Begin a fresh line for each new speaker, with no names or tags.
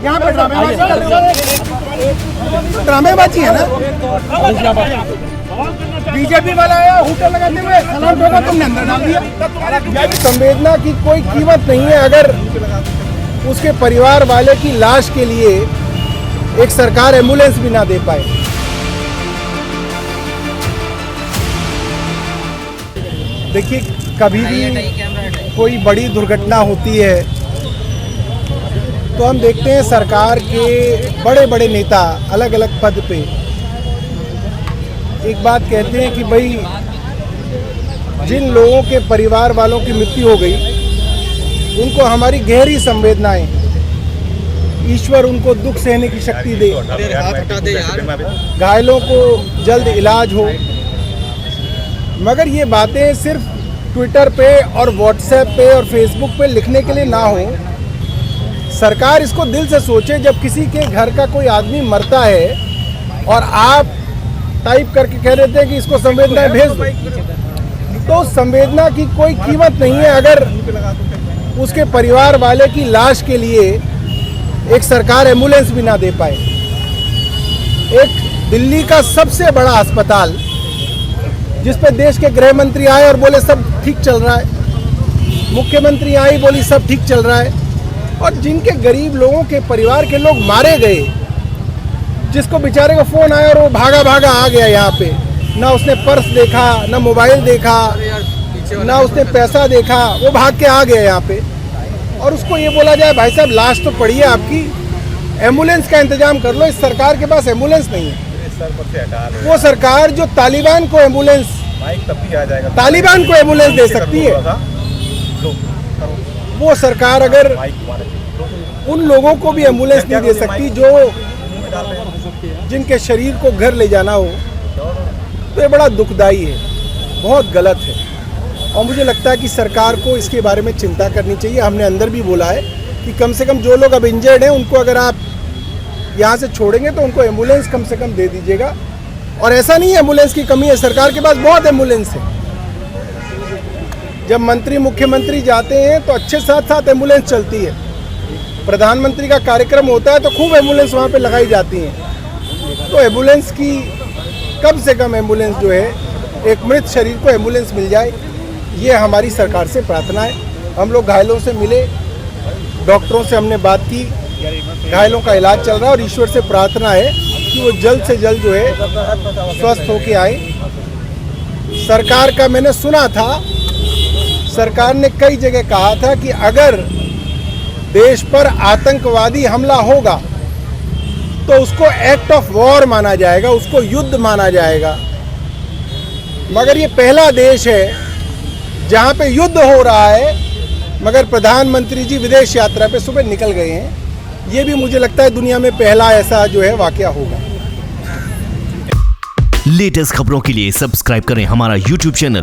यहाँ पे ड्रामेबाजी है ना। बीजेपी वाला आया होटल लगाते हुए सलाम ठोका, तुमने अंदर डाल दिया। संवेदना की कोई कीमत नहीं है अगर उसके परिवार वाले की लाश के लिए एक सरकार एम्बुलेंस भी ना दे पाए। देखिए, कभी भी कोई बड़ी दुर्घटना होती है तो हम देखते हैं सरकार के बड़े बड़े नेता अलग अलग पद पे एक बात कहते हैं कि भाई जिन लोगों के परिवार वालों की मृत्यु हो गई उनको हमारी गहरी संवेदनाएं, ईश्वर उनको दुख सहने की शक्ति दे, घायलों को जल्द इलाज हो। मगर ये बातें सिर्फ ट्विटर पे और व्हाट्सएप पे और फेसबुक पे लिखने के लिए ना हो। सरकार इसको दिल से सोचे। जब किसी के घर का कोई आदमी मरता है और आप टाइप करके कह रहे थे कि इसको संवेदनाएं भेज दो, तो संवेदना की कोई कीमत नहीं है अगर उसके परिवार वाले की लाश के लिए एक सरकार एम्बुलेंस भी ना दे पाए। एक दिल्ली का सबसे बड़ा अस्पताल जिस पे देश के गृह मंत्री आए और बोले सब ठीक चल रहा है, मुख्यमंत्री आई बोली सब ठीक चल रहा है, और जिनके गरीब लोगों के परिवार के लोग मारे गए, जिसको बेचारे का फोन आया और वो भागा भागा आ गया यहाँ पे, ना उसने पर्स देखा, ना मोबाइल देखा, ना उसने पैसा देखा, वो भाग के आ गया यहाँ पे, और उसको ये बोला जाए भाई साहब लाश तो पड़ी है आपकी, एम्बुलेंस का इंतजाम कर लो। इस सरकार के पास एम्बुलेंस नहीं है। वो सरकार जो तालिबान को एम्बुलेंस दे सकती है, वो सरकार अगर उन लोगों को भी एम्बुलेंस नहीं दे सकती जो जिनके शरीर को घर ले जाना हो, तो ये बड़ा दुखदाई है, बहुत गलत है। और मुझे लगता है कि सरकार को इसके बारे में चिंता करनी चाहिए। हमने अंदर भी बोला है कि कम से कम जो लोग अब इंजर्ड हैं उनको अगर आप यहाँ से छोड़ेंगे तो उनको एम्बुलेंस कम से कम दे दीजिएगा। और ऐसा नहीं है एम्बुलेंस की कमी है, सरकार के पास बहुत एम्बुलेंस है। जब मंत्री मुख्यमंत्री जाते हैं तो अच्छे साथ साथ एम्बुलेंस चलती है। प्रधानमंत्री का कार्यक्रम होता है तो खूब एम्बुलेंस वहाँ पे लगाई जाती हैं। तो एम्बुलेंस की कम से कम एम्बुलेंस जो है, एक मृत शरीर को एम्बुलेंस मिल जाए, ये हमारी सरकार से प्रार्थना है। हम लोग घायलों से मिले, डॉक्टरों से हमने बात की, घायलों का इलाज चल रहा है और ईश्वर से प्रार्थना है कि वो जल्द से जल्द जो है स्वस्थ होके आए। सरकार का मैंने सुना था, सरकार ने कई जगह कहा था कि अगर देश पर आतंकवादी हमला होगा तो उसको एक्ट ऑफ वॉर माना जाएगा, उसको युद्ध माना जाएगा। मगर ये पहला देश है जहाँ पे युद्ध हो रहा है, मगर प्रधानमंत्री जी विदेश यात्रा पे सुबह निकल गए हैं। ये भी मुझे लगता है दुनिया में पहला ऐसा जो है वाकया होगा।
लेटेस्ट खबरों के लिए सब्सक्राइब करें हमारा YouTube चैनल